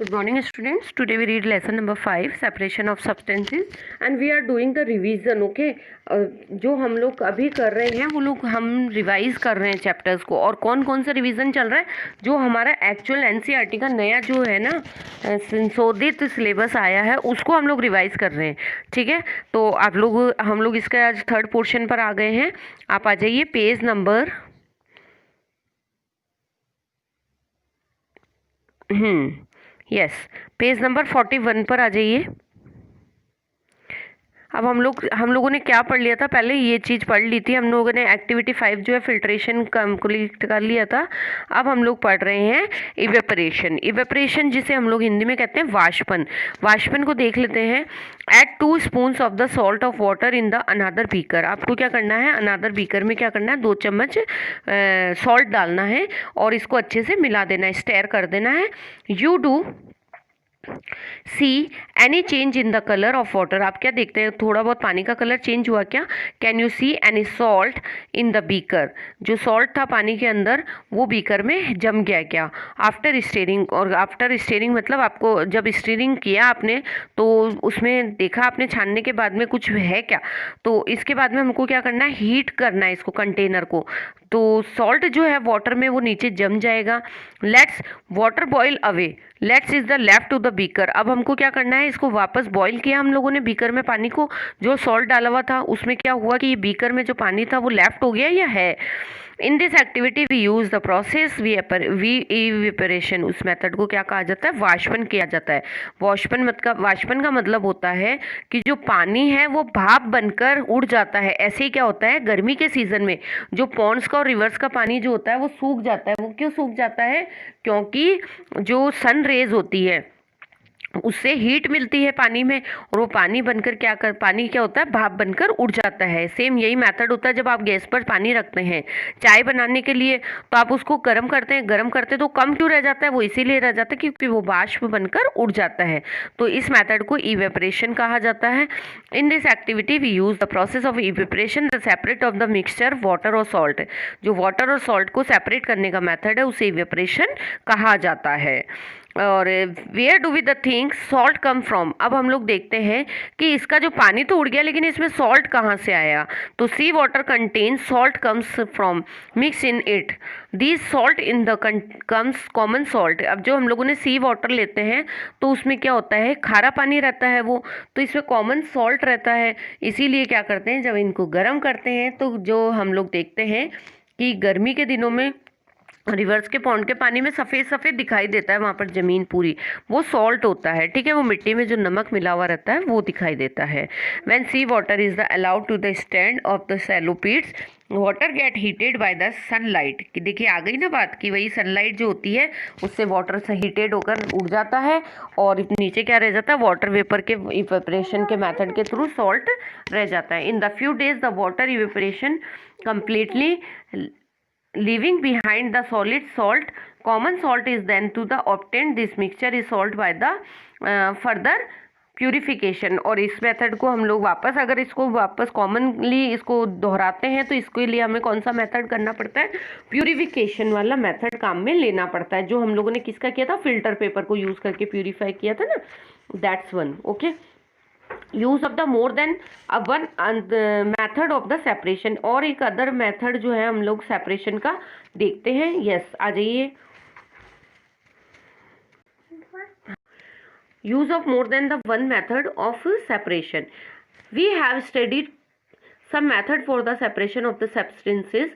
Good morning students. Today we read lesson number 5 separation of substances and we are doing the revision. Okay, जो हम लोग अभी कर रहे हैं वो लोग हम रिवाइज कर रहे हैं चैप्टर्स को। और कौन कौन सा रिवीजन चल रहा है? जो हमारा एक्चुअल एनसीईआरटी का नया जो है ना संशोधित सिलेबस आया है उसको हम लोग रिवाइज कर रहे हैं। ठीक है, तो हम लोग इसका आज थर्ड पोर्शन पर आ गए हैं। आप आ जाइए page number yes page number 41 पर आ जाइए। अब हम लोगों ने क्या पढ़ लिया था? पहले ये चीज़ पढ़ ली थी हम लोगों ने। एक्टिविटी 5 जो है फिल्ट्रेशन कंप्लीट कर लिया था। अब हम लोग पढ़ रहे हैं इवेपरेशन। इवेपरेशन जिसे हम लोग हिंदी में कहते हैं वाष्पन। वाष्पन को देख लेते हैं। Add 2 spoons of the salt of water in the another beaker. आपको क्या करना है? अनादर बीकर में क्या करना है? 2 चम्मच सॉल्ट डालना है और इसको अच्छे से मिला देना है, स्टेयर कर देना है। You do see any change in the colour of water. आप क्या देखते हैं? थोड़ा बहुत पानी का कलर चेंज हुआ क्या? Can you see any salt in the beaker? जो सॉल्ट था पानी के अंदर वो बीकर में जम गया क्या? After steering. और आफ्टर स्टीयरिंग मतलब आपको जब स्टीयरिंग किया आपने तो उसमें देखा आपने छानने के बाद में कुछ है क्या? तो इसके बाद में हमको क्या करना है? हीट करना है इसको, कंटेनर को। तो सॉल्ट जो है वाटर में वो नीचे जम जाएगा। Let's water boil away. Let's is the left to the beaker. अब हमको क्या करना है? इसको वापस बॉईल किया हम लोगों ने बीकर में पानी को। जो सॉल्ट डाला हुआ था उसमें क्या हुआ कि ये बीकर में जो पानी था वो लेफ्ट हो गया या है? In this activity we use the process we evaporation. उस मेथड को क्या कहा जाता है? वाष्पन किया जाता है। वाष्पन का मतलब होता है कि जो पानी है वो भाप बनकर उड़ जाता है। ऐसे ही क्या होता है गर्मी के सीजन में जो पॉन्ड्स का और रिवर्स का पानी जो होता है वो सूख जाता है। वो क्यों सूख जाता है? क्योंकि जो सन रेज होती है उससे हीट मिलती है पानी में और वो पानी क्या होता है? भाप बनकर उड़ जाता है। सेम यही मेथड होता है जब आप गैस पर पानी रखते हैं चाय बनाने के लिए, तो आप उसको गर्म करते हैं तो कम क्यों रह जाता है? वो इसीलिए रह जाता है क्योंकि वो वाष्प बनकर उड़ जाता है। तो इस मेथड को इवेपरेशन कहा जाता है। In this activity we use the process of evaporation the separate of the mixture water और सॉल्ट। जो वाटर और सॉल्ट को सेपरेट करने का मेथड है उसे इवेपरेशन कहा जाता है। और where do we the think salt come from. अब हम लोग देखते हैं कि इसका जो पानी तो उड़ गया लेकिन इसमें सॉल्ट कहाँ से आया? तो sea water contain salt comes from mix in it this salt in the comes common salt. अब जो हम लोगों ने सी वाटर लेते हैं तो उसमें क्या होता है? खारा पानी रहता है वो, तो इसमें कॉमन सॉल्ट रहता है। इसीलिए क्या करते हैं जब इनको गर्म करते हैं तो जो हम लोग देखते हैं कि गर्मी के दिनों में रिवर्स के पॉन्ड के पानी में सफ़ेद सफ़ेद दिखाई देता है, वहाँ पर ज़मीन पूरी वो सॉल्ट होता है। ठीक है, वो मिट्टी में जो नमक मिला हुआ रहता है वो दिखाई देता है। When sea water is the allowed to the stand of the shallow pits water get heated by the sunlight. कि देखिए आ गई ना बात कि वही सनलाइट जो होती है उससे वाटर से हीटेड होकर उड़ जाता है और नीचे क्या रह जाता है? वाटर वेपर के इवेपरेशन के मेथड के थ्रू सॉल्ट रह जाता है। In the few days the water evaporation completely leaving behind the solid salt. Common salt is then to the obtained. This mixture is salt by the further purification. और इस method को हम लोग अगर इसको वापस कॉमनली इसको दोहराते हैं तो इसके लिए हमें कौन सा मेथड करना पड़ता है? प्यूरिफिकेशन वाला मेथड काम में लेना पड़ता है, जो हम लोगों ने किसका किया था? फिल्टर पेपर को यूज़ करके प्यूरिफाई किया था ना, that's one. Okay, use of the more than one method of the separation. और एक अदर मेथड जो है हम लोग सेपरेशन का देखते हैं। यस आ जाइए। Use of more than the one method of separation. We have studied some method for the separation of the substances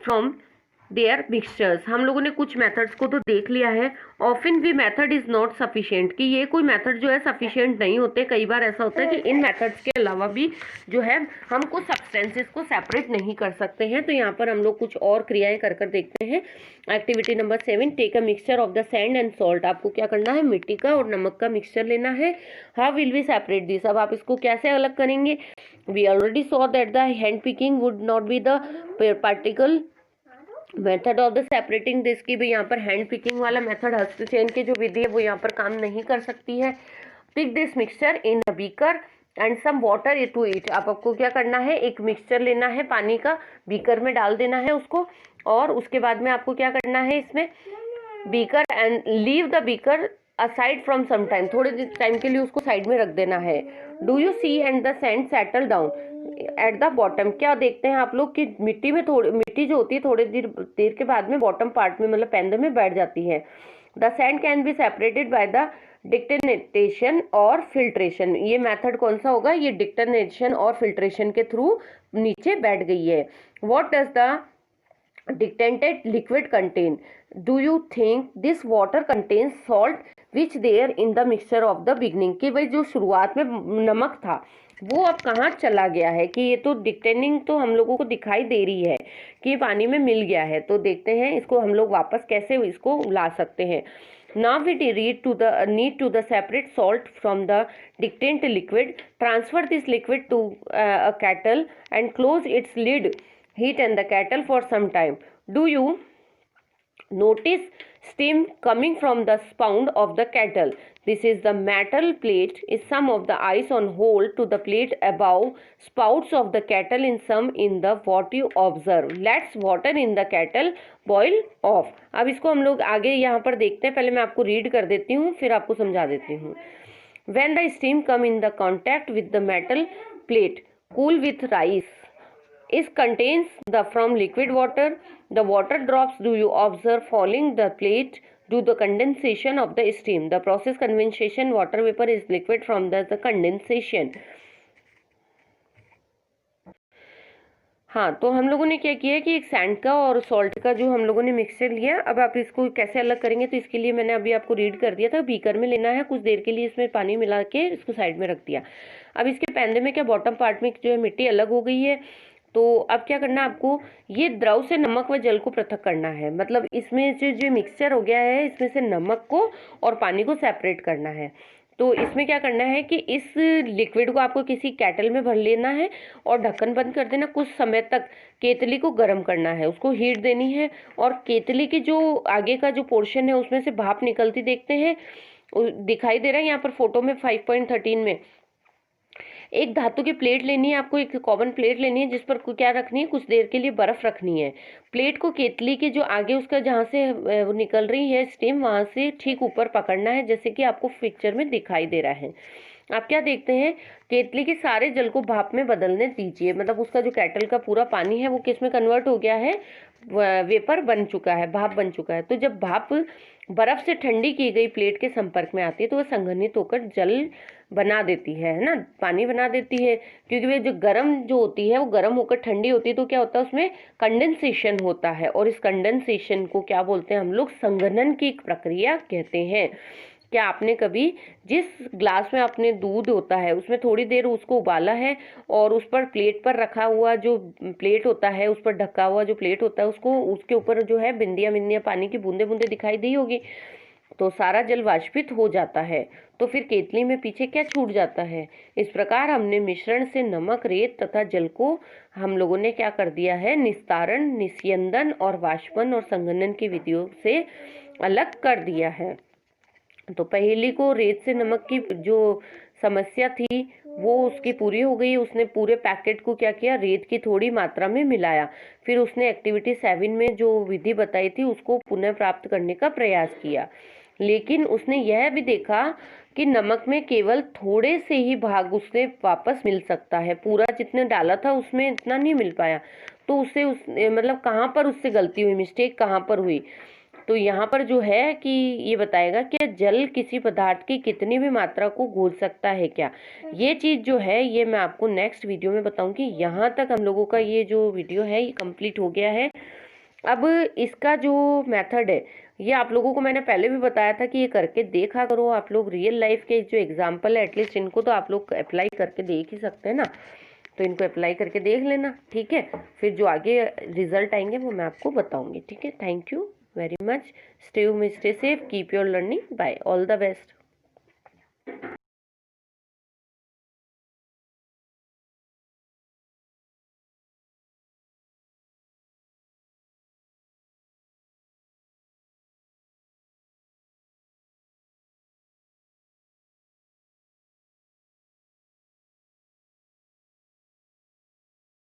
from their mixtures। हम लोगों ने कुछ मेथड्स को तो देख लिया है। ऑफन भी मेथड इज नॉट सफिशिएंट, कि ये कोई मेथड जो है सफिशिएंट नहीं होते। कई बार ऐसा होता है कि इन मेथड्स के अलावा भी जो है हम कुछ सब्सटेंसेस को सेपरेट नहीं कर सकते हैं। तो यहाँ पर हम लोग कुछ और क्रियाएं कर देखते हैं। Activity number 7, take a mixture of the sand and salt. आपको क्या करना है? मिट्टी का और नमक का मिक्सचर लेना है। How will we separate this? अब आप इसको कैसे अलग करेंगे? We already saw that the hand picking would not be the particle method of the separating this. की भी यहाँ पर हैंड पिकिंग वाला मेथड, हस्तचयन की जो विधि है वो यहाँ पर काम नहीं कर सकती है। Pick this mixture in a beaker and some water to it. आपको क्या करना है? एक मिक्सचर लेना है पानी का, बीकर में डाल देना है उसको, और उसके बाद में आपको क्या करना है? इसमें beaker and leave the beaker aside from some time, थोड़े टाइम के लिए उसको साइड में रख देना है। Do you see and the sand settle down at the bottom, क्या देखते हैं आप लोग कि मिट्टी में थोड़ी मिट्टी जो होती है थोड़ी देर के बाद में बॉटम पार्ट में मतलब पेंदे में बैठ जाती है। The sand can be separated by the decantation और फिल्ट्रेशन, ये मेथड कौन सा होगा, ये डिक्टेनेशन और फिल्ट्रेशन के थ्रू नीचे बैठ गई है। What does the decanted liquid contain, do you think this water contains salt which there in the mixture of the beginning, कि भाई जो शुरुआत में नमक था वो अब कहाँ चला गया है, कि ये तो डिक्टेनिंग तो हम लोगों को दिखाई दे रही है कि ये पानी में मिल गया है। तो देखते हैं इसको हम लोग वापस कैसे इसको ला सकते हैं। Now we need to the separate salt from the dictant liquid. Transfer this liquid to a kettle and close its lid. Heat and the kettle for some time. Do you notice steam coming from the spout of the kettle? This is the metal plate is some of the ice on hold to the plate above spouts of the kettle in some in the what you observe. Let's water in the kettle boil off. अब इसको हम लोग आगे यहाँ पर देखते हैं, पहले मैं आपको रीड कर देती हूँ फिर आपको समझा देती हूँ। When the steam come in the contact with the metal plate, cool with rice, it contains the from liquid water. The water drops do you observe falling the plate due the condensation of the steam. The process condensation water vapor is liquid from the condensation. हाँ, तो हम लोगों ने क्या किया कि एक sand का और सॉल्ट का जो हम लोगों ने मिक्सचर लिया। अब आप इसको कैसे अलग करेंगे, तो इसके लिए मैंने अभी आपको रीड कर दिया था। बीकर में लेना है, कुछ देर के लिए इसमें पानी मिला के इसको साइड में रख दिया। अब इसके पैंदे में क्या बॉटम पार्ट में जो है मिट्टी अलग हो गई है। तो अब क्या करना है आपको, ये द्रव से नमक व जल को पृथक करना है। मतलब इसमें जो मिक्सचर हो गया है इसमें से नमक को और पानी को सेपरेट करना है। तो इसमें क्या करना है कि इस लिक्विड को आपको किसी केटल में भर लेना है और ढक्कन बंद कर देना। कुछ समय तक केतली को गर्म करना है, उसको हीट देनी है। और केतली की जो आगे का जो पोर्शन है उसमें से भाप निकलती देखते हैं, दिखाई दे रहा है यहाँ पर फोटो में 5.13 में। एक धातु की प्लेट लेनी है आपको, एक कॉमन प्लेट लेनी है जिस पर क्या रखनी है, कुछ देर के लिए बर्फ रखनी है। प्लेट को केतली के जो आगे उसका जहाँ से वो निकल रही है स्टीम, वहाँ से ठीक ऊपर पकड़ना है, जैसे कि आपको पिक्चर में दिखाई दे रहा है। आप क्या देखते हैं, केतली के सारे जल को भाप में बदलने दीजिए। मतलब उसका जो केटल का पूरा पानी है वो किस में कन्वर्ट हो गया है, वेपर बन चुका है, भाप बन चुका है। तो जब भाप बर्फ से ठंडी की गई प्लेट के संपर्क में आती है तो वह संघनित होकर जल बना देती है ना, पानी बना देती है। क्योंकि वे जो गर्म जो होती है वो गर्म होकर ठंडी होती है, तो क्या होता है उसमें कंडेंसेशन होता है। और इस कंडेंसेशन को क्या बोलते हैं हम लोग, संघनन की प्रक्रिया कहते हैं। क्या आपने कभी जिस ग्लास में आपने दूध होता है उसमें थोड़ी देर उसको उबाला है और उस पर प्लेट पर रखा हुआ जो प्लेट होता है, उस पर ढका हुआ जो प्लेट होता है, उसको उसके ऊपर जो है बिंदियां बिंदियां पानी की बूंदे बूंदे दिखाई दी होगी, तो सारा जल वाष्पित हो जाता है। तो फिर केतली में पीछे क्या छूट जाता है। इस प्रकार हमने मिश्रण से नमक, रेत तथा जल को हम लोगों ने क्या कर दिया है, निस्तारण, निस्यंदन और वाष्पन और संघनन की विधियों से अलग कर दिया है। तो पहेली को रेत से नमक की जो समस्या थी वो उसकी पूरी हो गई। उसने पूरे पैकेट को क्या किया, रेत की थोड़ी मात्रा में मिलाया। फिर उसने एक्टिविटी 7 में जो विधि बताई थी उसको पुनः प्राप्त करने का प्रयास किया। लेकिन उसने यह भी देखा कि नमक में केवल थोड़े से ही भाग उससे वापस मिल सकता है, पूरा जितने डाला था उसमें इतना नहीं मिल पाया। तो उससे मतलब कहाँ पर उससे गलती हुई, मिस्टेक कहाँ पर हुई। तो यहाँ पर जो है कि ये बताएगा कि जल किसी पदार्थ की कितनी भी मात्रा को घोल सकता है क्या। ये चीज़ जो है ये मैं आपको नेक्स्ट वीडियो में बताऊंगी। यहाँ तक हम लोगों का ये जो वीडियो है ये कंप्लीट हो गया है। अब इसका जो मेथड है ये आप लोगों को मैंने पहले भी बताया था कि ये करके देखा करो आप लोग। रियल लाइफ के जो एग्जाम्पल है एटलीस्ट इनको तो आप लोग अप्लाई करके देख ही सकते हैं ना, तो इनको अप्लाई करके देख लेना, ठीक है। फिर जो आगे रिजल्ट आएंगे वो मैं आपको बताऊंगी, ठीक है। Thank you very much. Stay safe, keep your learning. Bye. All the best.